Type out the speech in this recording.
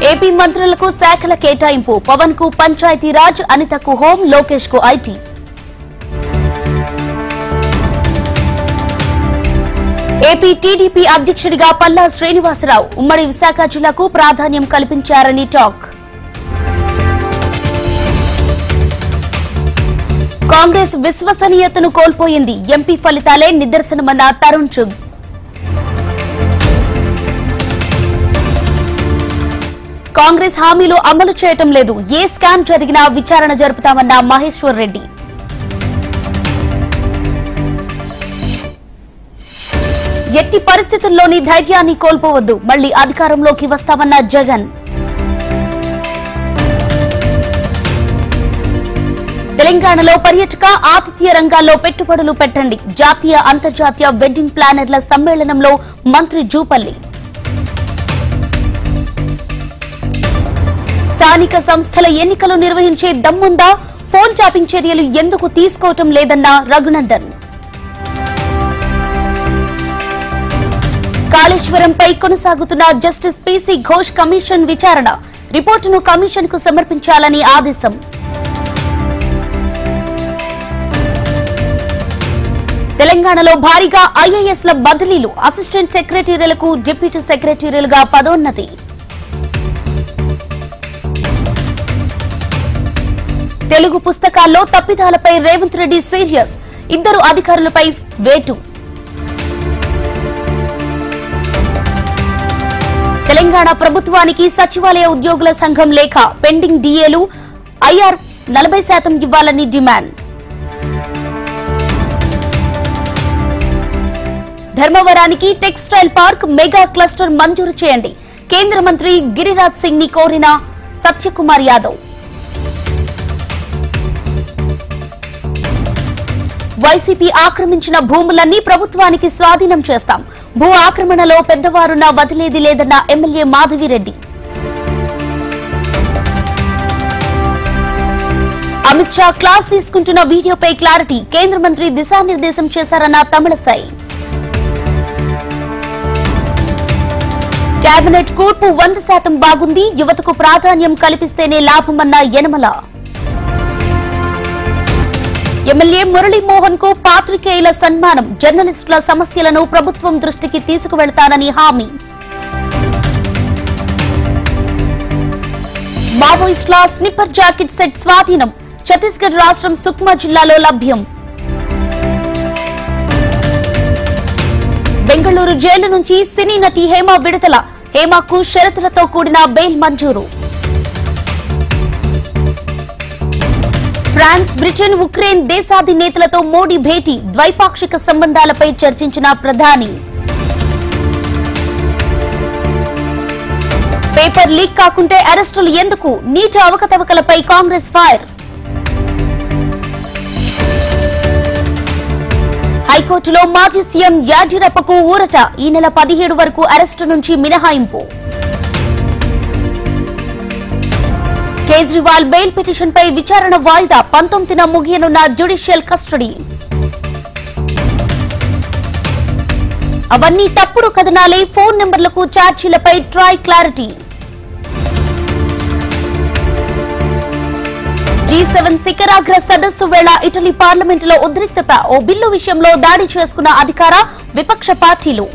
AP మంత్రులకు శాఖల కేటాయింపు. పవన్ కు పంచాయతీరాజ్, అనితకు హోం, లోకేష్ కు ఐటీ. ఏపీ టీడీపీ అధ్యక్షుడిగా పల్లా శ్రీనివాసరావు. ఉమ్మడి విశాఖ జిల్లాకు ప్రాధాన్యం కల్పించారని టాక్. కాంగ్రెస్ విశ్వసనీయతను కోల్పోయింది. ఎంపీ ఫలితాలే నిదర్శనమన్న తరుణ్ చుగ్. కాంగ్రెస్ హామీలు అమలు చేయటం లేదు. ఏ స్కామ్ జరిగినా విచారణ జరుపుతామన్న మహేశ్వర్ రెడ్డి. ఎట్టి పరిస్థితుల్లోని ధైర్యాన్ని కోల్పోవద్దు. మళ్లీ అధికారంలోకి వస్తామన్న జగన్. తెలంగాణలో పర్యాటక, ఆతిథ్య రంగాల్లో పెట్టుబడులు పెట్టండి. జాతీయ, అంతర్జాతీయ వెడ్డింగ్ ప్లానర్ల సమ్మేళనంలో మంత్రి జూపల్లి. స్థానిక సంస్థల ఎన్నికలు నిర్వహించే దమ్ముందా? ఫోన్ ట్యాపింగ్ చర్యలు ఎందుకు తీసుకోవటం లేదన్న రఘునందన్. కాళేశ్వరంపై కొనసాగుతున్న జస్టిస్ పీసీ ఘోష్ కమిషన్ విచారణ. రిపోర్టును కమిషన్ కు సమర్పించాలని ఆదేశం. తెలంగాణలో భారీగా ఐఏఎస్ల బదిలీలు. అసిస్టెంట్ సెక్రటరీలకు, డిప్యూటీ సెక్రటరీలుగా పదోన్నతి. తెలుగు పుస్తకాల్లో తప్పిదాలపై రేవంత్ రెడ్డి సీరియస్. 2 అధికారులపై వేటు. తెలంగాణ ప్రభుత్వానికి సచివాలయ ఉద్యోగుల సంఘం లేఖ. పెండింగ్ డిఏలు, ఐఆర్ 40% ఇవ్వాలని డిమాండ్. ధర్మవరానికి టెక్స్టైల్ పార్క్, మెగా క్లస్టర్ మంజూరు చేయండి. కేంద్ర మంత్రి గిరిరాజ్ సింగ్ ని కోరిన సత్యకుమార్ యాదవ్. వైసీపీ ఆక్రమించిన భూములన్నీ ప్రభుత్వానికి స్వాధీనం చేస్తాం. భూ ఆక్రమణలో పెద్దవారున్న వదిలేది లేదన్న ఎమ్మెల్యే మాధవిరెడ్డి. అమిత్ షా క్లాస్ తీసుకుంటున్న వీడియోపై క్లారిటీ. కేంద్ర మంత్రి దిశానిర్దేశం చేశారన్న తమిళసై. కేబినెట్ కూర్పు 100% బాగుంది. యువతకు ప్రాధాన్యం కల్పిస్తేనే లాభమన్న యనమల. ఎమ్మెల్యే మురళీమోహన్ కు పాత్రికేయుల సన్మానం. జర్నలిస్టుల సమస్యలను ప్రభుత్వం దృష్టికి తీసుకువెళ్తానని హామీ. మావోయిస్టుల స్నిప్పర్ జాకెట్ సెట్ స్వాధీనం. ఛత్తీస్గఢ్ రాష్ట్రం సుక్మా జిల్లాలో లభ్యం. బెంగళూరు జైలు నుంచి సినీ నటి హేమ విడుదల. హేమకు షరతులతో కూడిన బెయిల్ మంజూరు. ఫ్రాన్స్, బ్రిటన్, ఉక్రెయిన్ దేశాధినేతలతో మోడీ భేటీ. ద్వైపాక్షిక సంబంధాలపై చర్చించిన ప్రధాని. పేపర్ లీక్ కాకుంటే అరెస్టులు ఎందుకు? నీటి అవకతవకలపై కాంగ్రెస్ ఫైర్. హైకోర్టులో మాజీ సీఎం యాడ్యూరప్పకు ఊరట. ఈ నెల 17 వరకు అరెస్టు నుంచి మినహాయింపు. కేజ్రీవాల్ బెయిల్ పిటిషన్పై విచారణ వాయిదా. 19న ముగియనున్న జ్యుడిషియల్ కస్టడీ. అవన్నీ తప్పుడు కథనాలే. ఫోన్ నెంబర్లకు ఛార్జీలపై ట్రై క్లారిటీ. G7 శిఖరాగ్ర సదస్సు వేళ ఇటలీ పార్లమెంటులో ఉద్రిక్తత. ఓ బిల్లు విషయంలో దాడి చేసుకున్న అధికార, విపక్ష పార్టీలు.